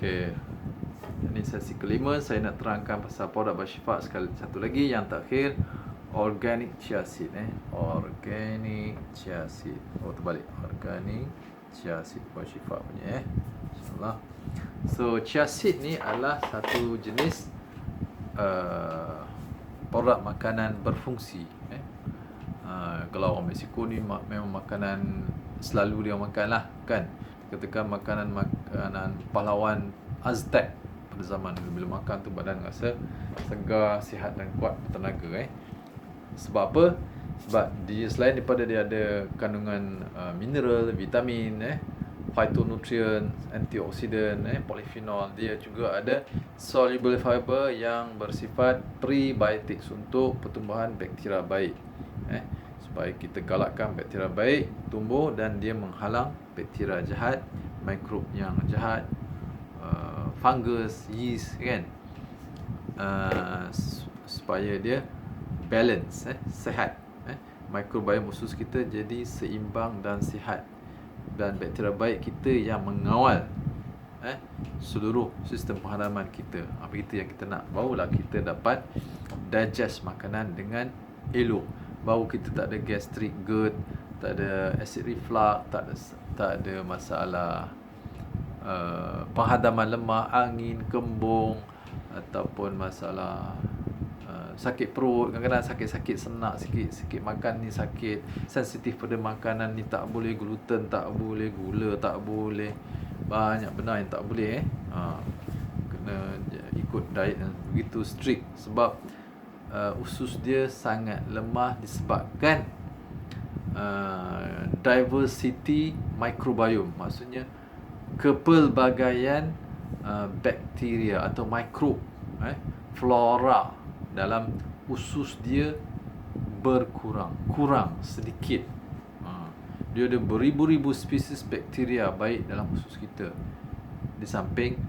Okey. Ini sesi kelima, saya nak terangkan pasal produk bersifat sekali satu lagi yang terakhir, organic chia seed organic chia seed. Terbalik, organic chia seed bersifat punya InsyaAllah. So chia seed ni adalah satu jenis produk makanan berfungsi. Kalau orang Mexico ni memang makanan selalu dia makan lah kan. Ketika makanan pahlawan Aztec pada zaman dulu, bila makan tu badan rasa segar, sihat dan kuat bertenaga. Sebab apa? Sebab dia selain daripada dia ada kandungan mineral, vitamin, phytonutrient, antioksidan, polyphenol, dia juga ada soluble fiber yang bersifat prebiotics untuk pertumbuhan bakteria baik. Supaya kita galakkan bakteria baik tumbuh dan dia menghalang bakteria jahat, mikrob yang jahat, fungus, yeast kan, supaya dia balance, sihat, mikrobiom usus kita jadi seimbang dan sihat, dan bakteria baik kita yang mengawal seluruh sistem penghadaman kita. Apa itu yang kita nak? Barulah kita dapat digest makanan dengan elok. Baru kita tak ada gastric GERD, tak ada acid reflux, tak ada masalah penghadaman lemah, angin, kembung, ataupun masalah sakit perut. Kadang-kadang sakit-sakit senak, sikit makan ni sakit, sensitif pada makanan ni, tak boleh gluten, tak boleh gula, tak boleh, banyak benda yang tak boleh. Kena ikut diet yang begitu strict. Sebab usus dia sangat lemah disebabkan diversity microbiome, maksudnya kepelbagaian bakteria atau mikrob, flora dalam usus dia kurang sedikit. Dia ada beribu-ribu spesies bakteria baik dalam usus kita. Di samping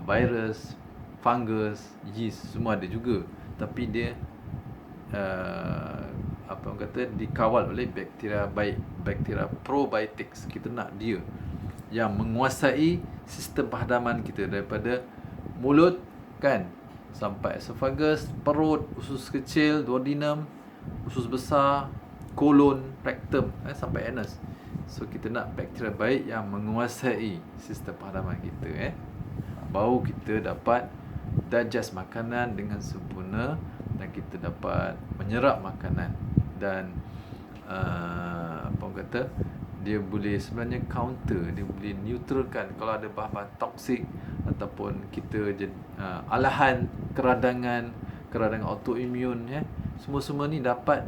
virus, fungus, yeast semua ada juga. Tapi dia apa orang kata, dikawal oleh bakteria baik, bakteria probiotics. Kita nak dia yang menguasai sistem penghadaman kita daripada mulut kan, sampai esophagus, perut, usus kecil, duodenum, usus besar, kolon, rectum, sampai anus. So kita nak bakteria baik yang menguasai sistem penghadaman kita. Baru kita dapat digest makanan dengan sempurna, dan kita dapat menyerap makanan. Dan apa orang kata, dia boleh sebenarnya counter, dia boleh neutralkan kalau ada bahan-bahan toksik ataupun kita alahan keradangan autoimun, semua ni dapat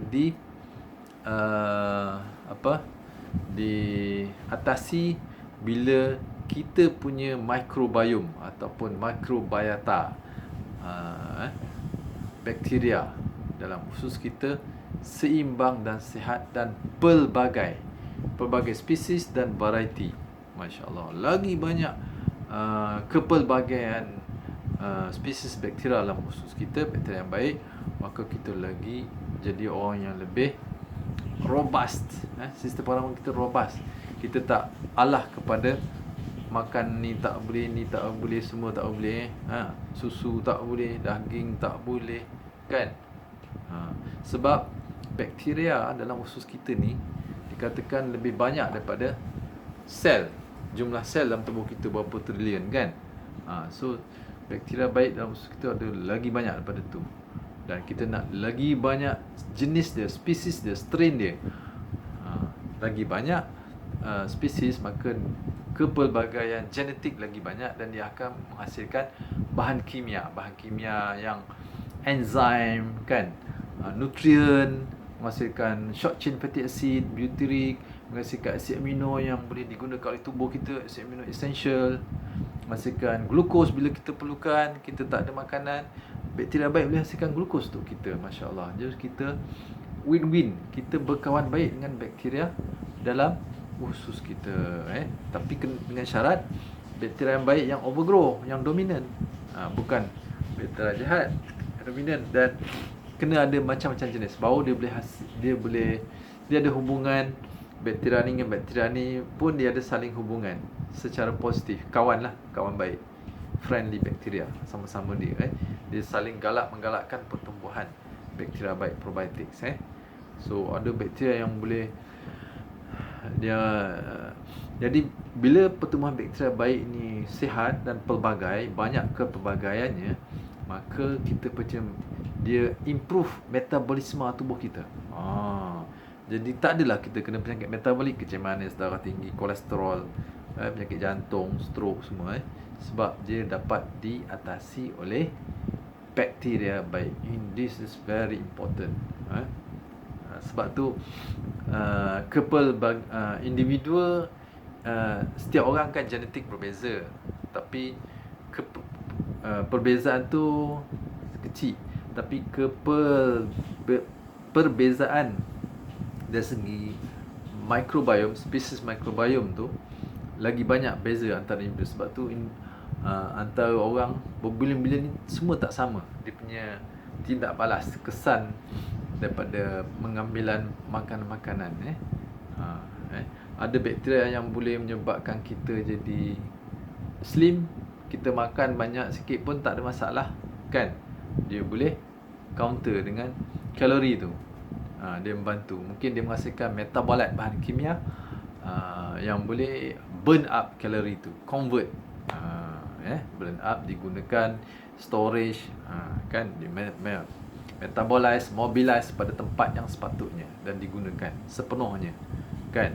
diatasi bila kita punya microbiome ataupun microbiota, bakteria dalam usus kita seimbang dan sihat, dan pelbagai spesies dan variety. Masya Allah, lagi banyak kepelbagaian spesies bakteria dalam usus kita, bakteria yang baik, maka kita lagi jadi orang yang lebih robust. Sistem penghadapan kita robust. Kita tak alah kepada makan ni tak boleh, semua tak boleh. Susu tak boleh, daging tak boleh kan. Sebab bakteria dalam usus kita ni dikatakan lebih banyak daripada jumlah sel dalam tubuh kita, berapa trilion kan. So bakteria baik dalam usus kita ada lagi banyak daripada tu, dan kita nak lagi banyak jenis dia, spesies dia, strain dia. Lagi banyak spesies, maka kepelbagaian genetik lagi banyak, dan dia akan menghasilkan bahan kimia yang enzim kan, nutrien, menghasilkan short chain fatty acid, butyric, menghasilkan asid amino yang boleh digunakan oleh tubuh kita, asid amino essential, menghasilkan glukos bila kita perlukan. Kita tak ada makanan, bakteria baik boleh hasilkan glukos untuk kita. Masya Allah. Jadi kita win-win, kita berkawan baik dengan bakteria dalam usus kita. Tapi dengan syarat bakteria yang baik, yang overgrow, yang dominan, bukan bakteria jahat, dominan. Dan kena ada macam-macam jenis, baru dia ada hubungan. Bakteria ni dengan bakteria ni pun dia ada saling hubungan secara positif, kawan baik. friendly bacteria, sama-sama dia dia saling menggalakkan pertumbuhan bakteria baik, probiotics So ada bakteria yang boleh dia jadi bila pertumbuhan bakteria baik ni sihat dan pelbagai, banyak kepelbagaiannya, maka kita macam dia improve metabolisme tubuh kita. Jadi tak adalah kita kena penyakit metabolik, kecil manis, darah tinggi, kolesterol, penyakit jantung, stroke semua sebab dia dapat diatasi oleh bakteria baik. This is very important. Sebab tu individu setiap orang kan genetik berbeza, tapi perbezaan tu kecil, tapi perbezaan dari segi microbiome, spesies microbiome tu lagi banyak beza antara individu. Sebab tu antara orang berbilion-bilion ni semua tak sama dia punya tindak balas, kesan daripada mengambilan makanan-makanan ada bakteria yang boleh menyebabkan kita jadi slim. Kita makan banyak sikit pun tak ada masalah kan, dia boleh counter dengan kalori tu. Dia membantu, mungkin dia menghasilkan metabolit, bahan kimia yang boleh burn up kalori tu, convert burn up, digunakan storage kan, metabolize, mobilize pada tempat yang sepatutnya dan digunakan sepenuhnya kan.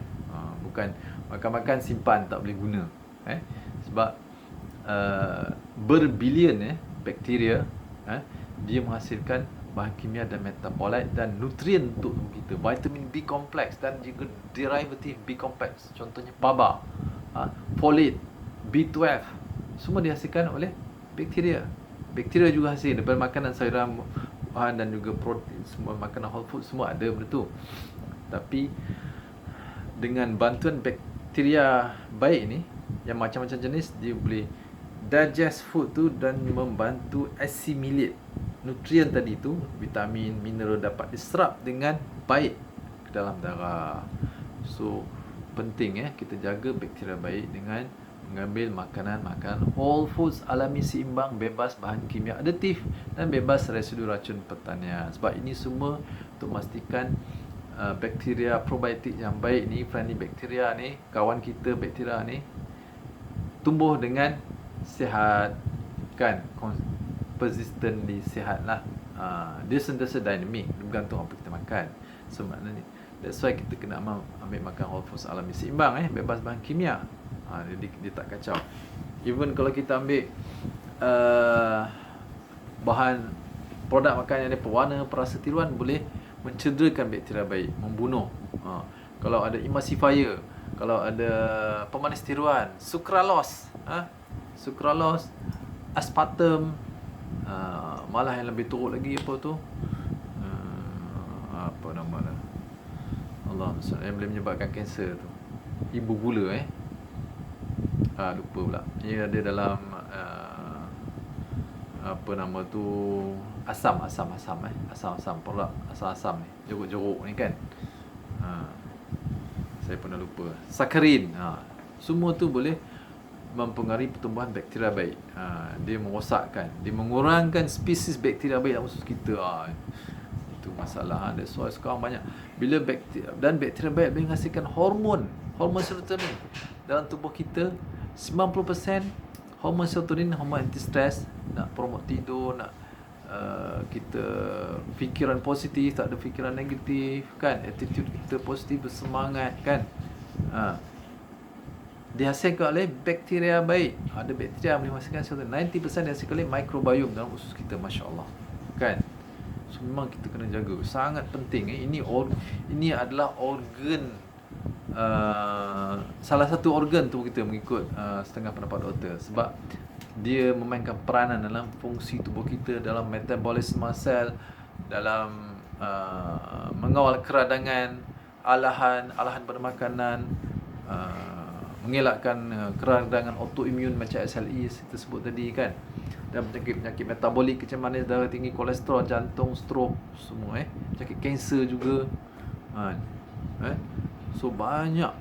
Bukan makan-makan simpan tak boleh guna sebab berbilion bakteria dia menghasilkan bahan kimia dan metabolit dan nutrien untuk kita, vitamin B complex dan juga derivative B complex, contohnya PABA, folate, B12, semua dihasilkan oleh bakteria. Bakteria juga hasil daripada makanan, sayuran, bahan dan juga protein, semua makanan whole food semua ada benda tu. Tapi dengan bantuan bakteria baik ni yang macam-macam jenis, dia boleh digest food tu dan membantu assimilate nutrien tadi tu, vitamin, mineral dapat diserap dengan baik ke dalam darah. So penting kita jaga bakteria baik dengan mengambil makanan whole foods, alami, seimbang, bebas bahan kimia aditif dan bebas residu racun pertanian. Sebab ini semua untuk memastikan bakteria probiotik yang baik ni, friendly bakteria ni, kawan kita bakteria ni tumbuh dengan sihat kan, persistently sihat lah. Dia sentiasa dynamic, bergantung apa kita makan. So maknanya that's why kita kena ambil makan whole foods, alami, seimbang bebas bahan kimia. Dia tak kacau. Even kalau kita ambil bahan produk makan yang ada pewarna, perasa tiruan, boleh mencederakan bakteria baik, membunuh. Kalau ada emulsifier, kalau ada pemanis tiruan, sucralose, aspartam, malah yang lebih teruk lagi apa tu, apa nama dah, Allah yang boleh menyebabkan kanser tu, ibu gula lupa pula. Ia ada dalam apa nama tu, asam produk asam ni, jeruk ni kan. Saya pernah lupa. Sakarin. Semua tu boleh mempengaruhi pertumbuhan bakteria baik. Dia merosakkan, dia mengurangkan spesies bakteria baik dalam usus kita. Itu masalah. That's why sekarang banyak bila bakteria baik boleh menghasilkan hormon serotonin dalam tubuh kita. 90% hormon serotonin, hormon anti-stress, nak promote tidur, nak kita fikiran positif, tak ada fikiran negatif kan, attitude kita positif, bersemangat kan. Dihasilkan oleh bakteria baik. Ada bakteria yang boleh menghasilkan serotonin. 90% dihasilkan oleh microbiome dalam usus kita, masya-Allah kan. So memang kita kena jaga, sangat penting. Ini adalah organ, salah satu organ tubuh kita mengikut setengah pendapat doktor, sebab dia memainkan peranan dalam fungsi tubuh kita, dalam metabolisme sel, dalam mengawal keradangan alahan pada makanan, mengelakkan keradangan autoimun macam SLE kita sebut tadi kan, dan penyakit metabolik, kecil manis, darah tinggi, kolesterol, jantung, stroke semua penyakit kanser juga so banyak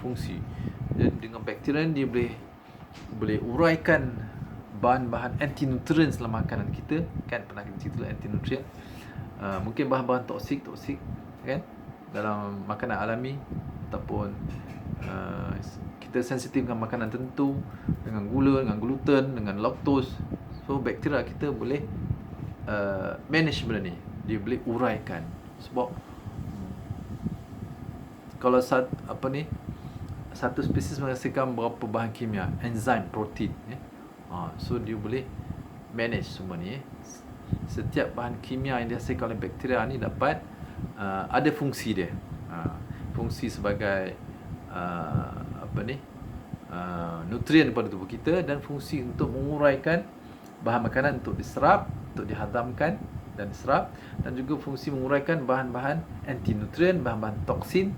fungsi. Dan dengan bakteria dia boleh uraikan bahan-bahan anti nutrient dalam makanan kita, kan pernah kita cerita anti nutrient. Mungkin bahan-bahan toksik kan dalam makanan alami, ataupun kita sensitif dengan makanan tertentu, dengan gula, dengan gluten, dengan laktos. So bakteria kita boleh manage benda ni, dia boleh uraikan. Sebab kalau satu spesies menghasilkan berapa bahan kimia, enzim, protein, so dia boleh manage semua ni. Setiap bahan kimia yang dihasilkan oleh bakteria ni dapat ada fungsi dia. Fungsi sebagai nutrien kepada tubuh kita, dan fungsi untuk menguraikan bahan makanan untuk diserap, untuk dihadamkan dan diserap, dan juga fungsi menguraikan bahan-bahan anti nutrien, bahan-bahan toksin.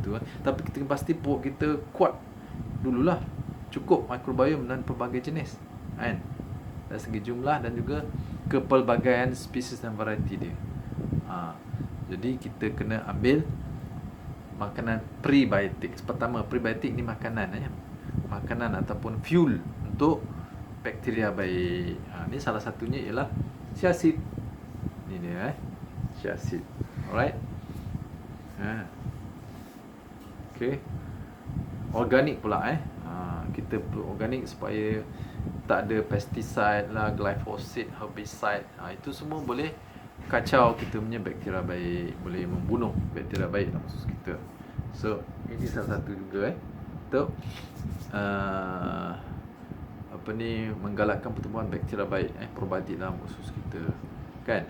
Itu. Tapi kita pasti perut kita kuat dululah, cukup mikrobiom dan pelbagai jenis, kan, dari segi jumlah dan juga kepelbagaian spesies dan variety dia. Jadi kita kena ambil makanan prebiotik. Pertama, prebiotik ni makanan makanan ataupun fuel untuk bakteria baik. Ni salah satunya ialah chia seed. Ni dia chia seed. Alright. Okay. Organik pula kita perlu organik supaya tak ada pesticide lah, glyphosate, herbicide. Itu semua boleh kacau kita punya bakteria baik, boleh membunuh bakteria baik dalam usus kita. So ini salah satu juga untuk menggalakkan pertumbuhan bakteria baik, probiotik dalam usus kita, kan.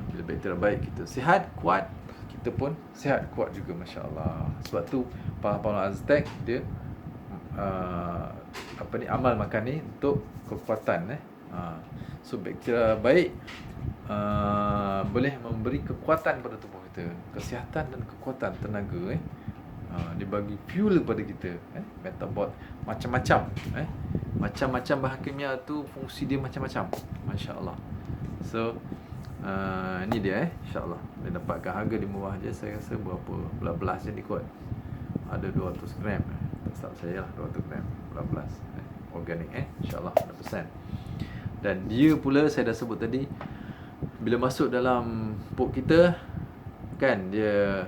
Bila bakteria baik, kita sihat, kuat, kita pun sihat, kuat juga, masya-Allah. Sebab tu para Aztec dia amal makan ni untuk kekuatan. So bakteria baik boleh memberi kekuatan pada tubuh kita, kesihatan dan kekuatan tenaga. Dia bagi fuel kepada kita, metabol macam-macam, macam-macam bahan kimia tu fungsi dia macam-macam, masya-Allah. So ni dia, insya-Allah dia dapatkan harga di bawah je, saya rasa berapa belas je ni kot, ada 200 gram, tak saya lah 200 gram belas organik, insya-Allah 100%. Dan dia pula saya dah sebut tadi, bila masuk dalam perut kita, kan, dia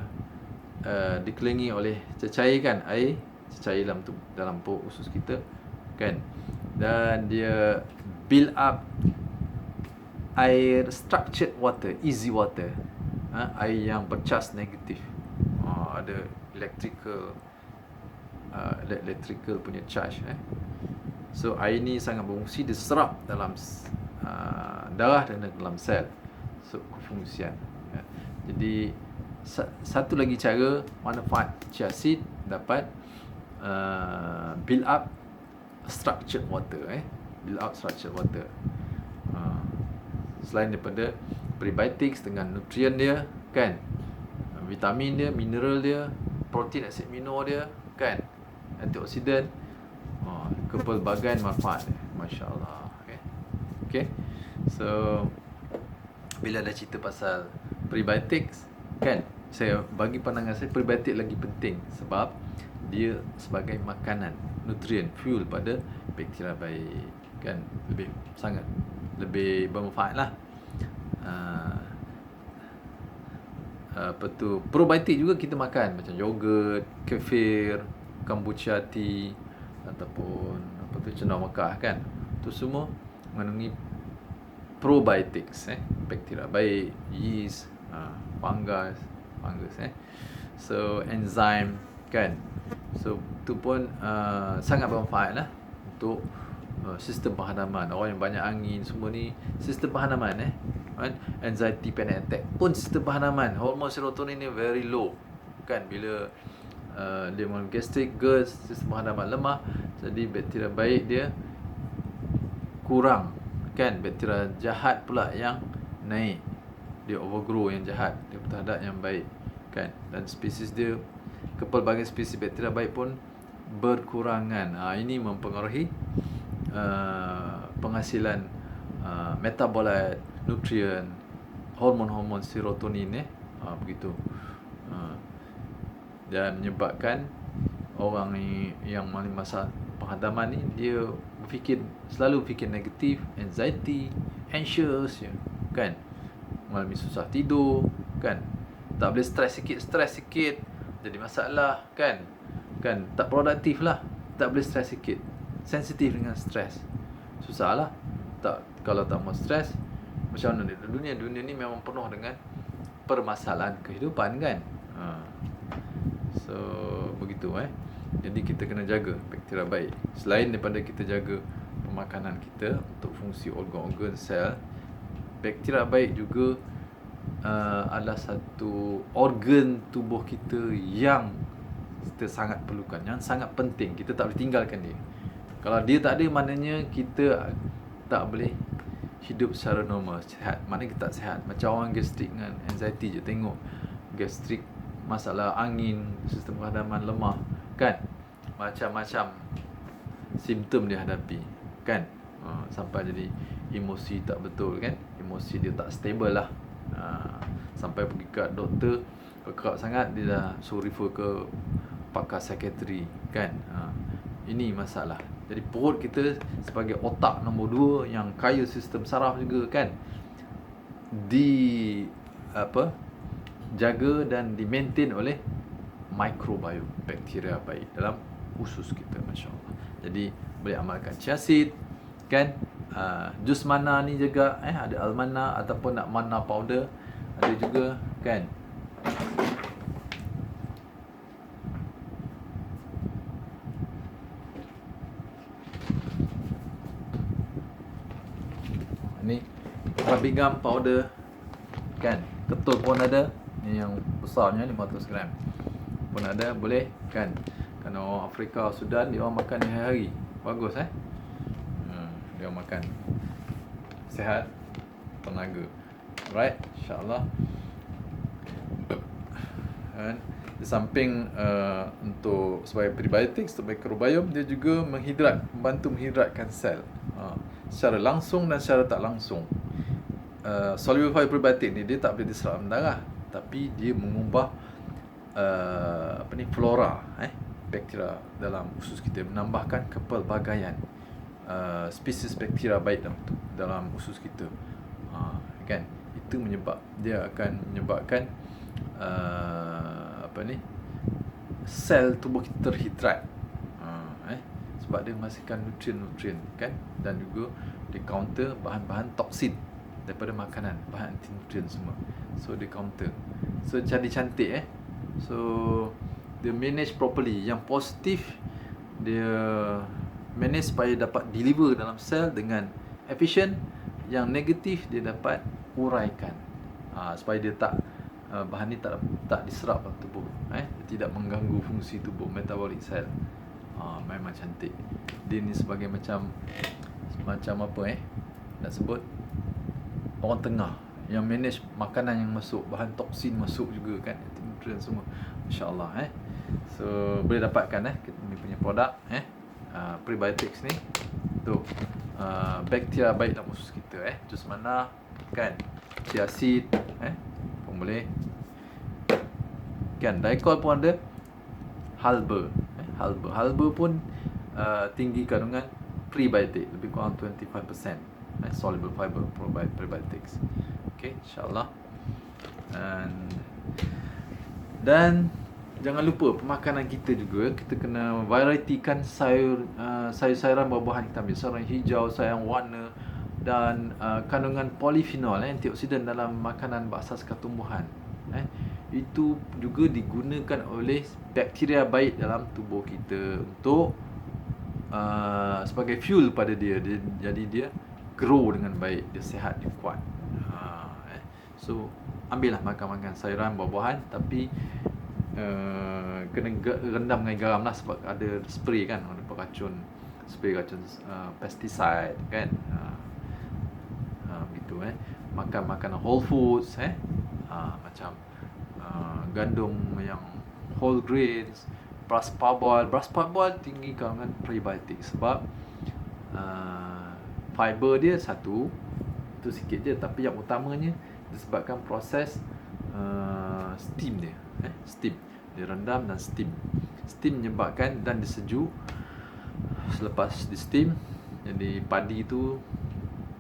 dikelilingi oleh cecair, kan, air cecair dalam perut usus kita, kan, dan dia build up air structured water, easy water, air yang bercas negatif, ada electrical punya charge. So air ni sangat berfungsi, diserap dalam darah dan dalam sel. So kefungsian. Jadi satu lagi cara manfaat chia seed dapat build up structured water, build up structured water. Selain daripada prebiotics dengan nutrien dia, kan, vitamin dia, mineral dia, protein, asid amino dia, kan, antioksidan, kepelbagaian manfaat dia, masya-Allah. Okay. So bila dah cerita pasal prebiotics, kan, saya bagi pandangan saya prebiotik lagi penting sebab dia sebagai makanan, nutrien, fuel pada bakteria baik, kan, sangat lebih bermanfaat lah. Probiotik juga kita makan, macam yogurt, kefir, kombucha tea, ataupun cenau Mekah, kan, tu semua mengandungi probiotics, bakteria baik, yeast, fungus, so enzim, kan. So tu pun sangat bermanfaat lah untuk sistem penghadaman. Orang yang banyak angin semua ni, sistem penghadaman, anxiety, panic attack pun sistem penghadaman. Hormon serotonin ni very low, kan, bila dia gastric, GERD, sistem penghadaman lemah, jadi bakteria baik dia kurang, kan, bakteria jahat pula yang naik, dia overgrow yang jahat, dia terhadap yang baik, kan, dan spesies dia, kepelbagaian spesies bakteria baik pun berkurangan. Ini mempengaruhi penghasilan metabolit, nutrien, hormon-hormon serotonin, begitu, dan menyebabkan orang yang mengalami masalah penghadaman ni dia selalu berfikir negatif, anxiety, anxious ya, kan, mengalami susah tidur, kan, tak boleh stres sikit jadi masalah, kan, tak produktif lah, tak boleh stres sikit, sensitif dengan stres, susah lah. Kalau tak mau stres, macam mana dunia ni memang penuh dengan permasalahan kehidupan, kan. So begitu. Jadi kita kena jaga bakteria baik. Selain daripada kita jaga pemakanan kita untuk fungsi organ-organ sel, bakteria baik juga adalah satu organ tubuh kita yang kita sangat perlukan, yang sangat penting. Kita tak boleh tinggalkan dia. Kalau dia tak ada, maknanya kita tak boleh hidup secara normal, sihat. Maknanya kita tak sihat. Macam orang gastrik dengan anxiety je, tengok gastrik, masalah angin, sistem penghadaman lemah, kan, macam-macam simptom dia hadapi, kan. Sampai jadi emosi tak betul, kan, emosi dia tak stable lah. Sampai pergi ke doktor, kerap sangat dia dah suruh refer ke pakar psikiatri, kan. Ini masalah. Jadi perut kita sebagai otak nombor 2 yang kaya sistem saraf juga, kan, jaga dan di-maintain oleh microbiome, bakteria baik dalam usus kita, masya-Allah. Jadi boleh amalkan chia seed, kan, jus mana ni juga, ada almana ataupun nak mana powder ada juga, kan. Ni babi gum powder, kan, ketul pun ada. Ni yang besarnya 500 gram pun ada, boleh, kan. Kerana orang Afrika, Sudan, dia orang makan ni hari-hari. Bagus, dia orang makan sihat, tenaga. Right, insya-Allah. Dan di samping untuk sebagai prebiotics, untuk microbiome, dia juga membantu menghidratkan sel secara langsung dan secara tak langsung. Soluble fiber prebiotic ni dia tak boleh diserap dalam darah, tapi dia mengubah flora bakteria dalam usus kita, menambahkan kepelbagaian spesies bakteria baik dalam usus kita, kan. Itu dia akan menyebabkan sel tubuh kita terhidrat, sebab dia menghasilkan nutrien-nutrien, kan, dan juga dia counter bahan-bahan toksin daripada makanan, bahan anti nutrien semua. So dia counter, so jadi cantik. So dia manage properly. Yang positif dia manage supaya dapat deliver dalam sel dengan efisien. Yang negatif dia dapat uraikan, supaya dia bahan ni tak diserap dalam tubuh, dia tidak mengganggu fungsi tubuh, metabolic sel. Memang cantik. Dia ni sebagai macam apa nak sebut, orang tengah yang manage makanan yang masuk, bahan toksin masuk juga, kan, nutrien semua, insya-Allah. So boleh dapatkan kita punya produk prebiotics ni untuk bakteria baik dalam usus kita, jus mana, kan, chia seed pun boleh, kan, daikol pun ada, halba pun tinggi kandungan prebiotic, lebih kurang 25% soluble fiber prebiotics. Okay, insya-Allah. Dan jangan lupa pemakanan kita juga, kita kena varietykan sayur-sayuran, buah-buahan kita ambil, sayuran hijau, sayuran warna, dan kandungan polifenol, antioksidan dalam makanan berasaskan tumbuhan. Itu juga digunakan oleh bakteria baik dalam tubuh kita untuk sebagai fuel pada dia. Jadi dia grow dengan baik, dia sihat, dia kuat. So ambillah makan sayuran, buah-buahan, tapi kena rendam dengan garam lah, sebab ada spray, kan, ada racun, spray racun pesticide, kan. Begitu. Makan makanan whole foods, macam gandum yang whole grains, beras parboil tinggi kandungan prebiotik, sebab fiber dia satu, itu sikit je, tapi yang utamanya disebabkan proses steam dia, steam dia rendam dan steam menyebabkan, dan disejuk selepas di steam, jadi padi tu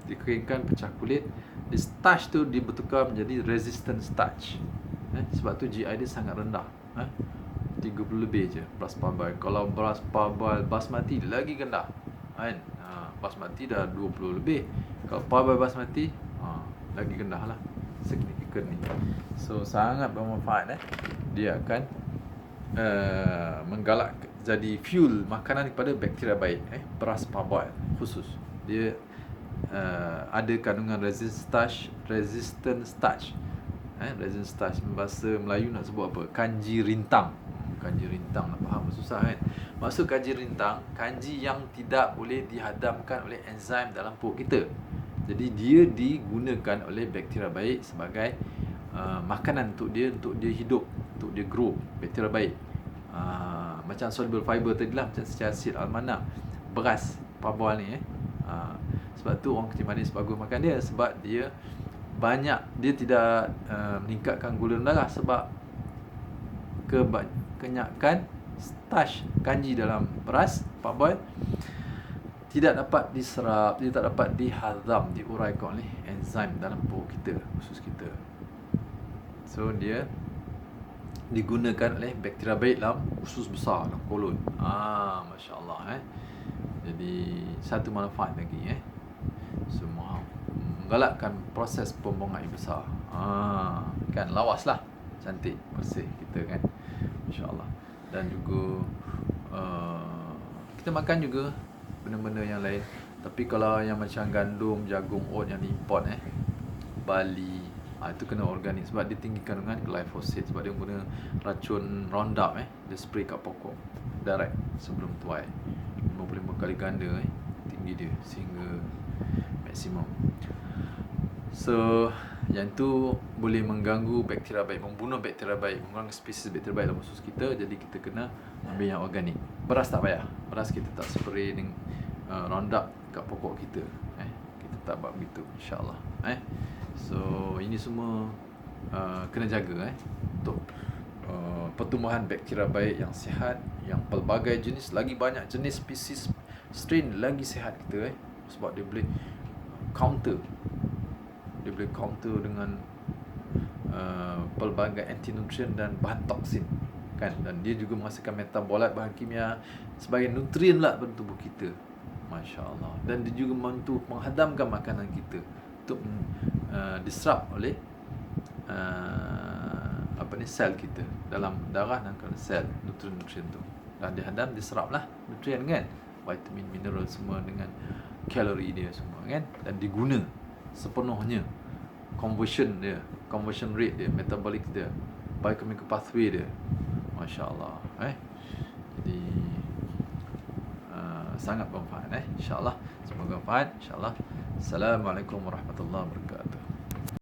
dikeringkan, pecah kulit, di starch tu dia bertukar menjadi resistant starch. Sebab tu GI dia sangat rendah. 30 lebih je beras parboil. Kalau beras parboil basmati lagi rendah. Kan? Basmati dah 20 lebih. Kalau parboil basmati lagi rendah lah, signifikan ni. So sangat bermanfaat. Dia akan menggalak jadi fuel makanan kepada bakteria baik. Beras parboil khusus dia ada kandungan resistant starch. Resistant starch, bahasa Melayu nak sebut apa? Kanji rintang. Kanji rintang nak faham susah kan? Maksud kanji rintang, kanji yang tidak boleh dihadamkan oleh enzim dalam perut kita. Jadi dia digunakan oleh bakteria baik sebagai makanan untuk dia hidup, untuk dia grow. Bakteria baik. Macam soluble fiber tadi lah, macam secara asid almana, beras parboil ni. Sebab tu orang kecil manis bagus makan dia, sebab dia banyak, dia tidak meningkatkan gula darah, sebab kebanyakan starch kanji dalam beras parboil tidak dapat diserap, dia tak dapat dihazam, diuraikan oleh enzim dalam perut kita, usus kita. So dia digunakan oleh bakteria baik dalam usus besar, dalam kolon. Masya Allah. Jadi satu manfaat lagi. Semua menggalakkan proses pembuangan air besar. Kan lawas lah, cantik, bersih kita kan, insya-Allah. Dan juga kita makan juga benda-benda yang lain. Tapi kalau yang macam gandum, jagung, oat yang diimport, barley, itu kena organik, sebab dia tinggi kandungan glyphosate, sebab dia guna racun Roundup. Dia spray kat pokok direct sebelum tuai, 55 kali ganda tinggi dia, sehingga maksimum. So yang tu boleh mengganggu bakteria baik, membunuh bakteria baik, mengurangi spesies bakteria baik dalam usus kita. Jadi kita kena ambil yang organik. Beras tak payah, beras kita tak spray dengan Roundup kat pokok kita. Kita tak buat begitu, insya-Allah. So ini semua kena jaga untuk pertumbuhan bakteria baik yang sihat, yang pelbagai jenis, lagi banyak jenis spesies strain lagi sihat kita. Sebab dia boleh counter, dengan pelbagai anti-nutrien dan bahan toksin kan, dan dia juga menghasilkan metabolit, bahan kimia sebagai nutrien lah pada tubuh kita. Masya-Allah. Dan dia juga membantu menghadamkan makanan kita untuk diserap oleh sel kita dalam darah dan kena sel, nutrien-nutrien tu, dan dihadam, diserap lah nutrien kan, vitamin, mineral semua dengan kalori dia semua kan, dan diguna sepenuhnya. Conversion rate dia, metabolic dia, biochemical pathway dia, masya-Allah. Jadi sangat bermanfaat. InsyaAllah semoga bermanfaat. InsyaAllah. Assalamualaikum warahmatullahi wabarakatuh.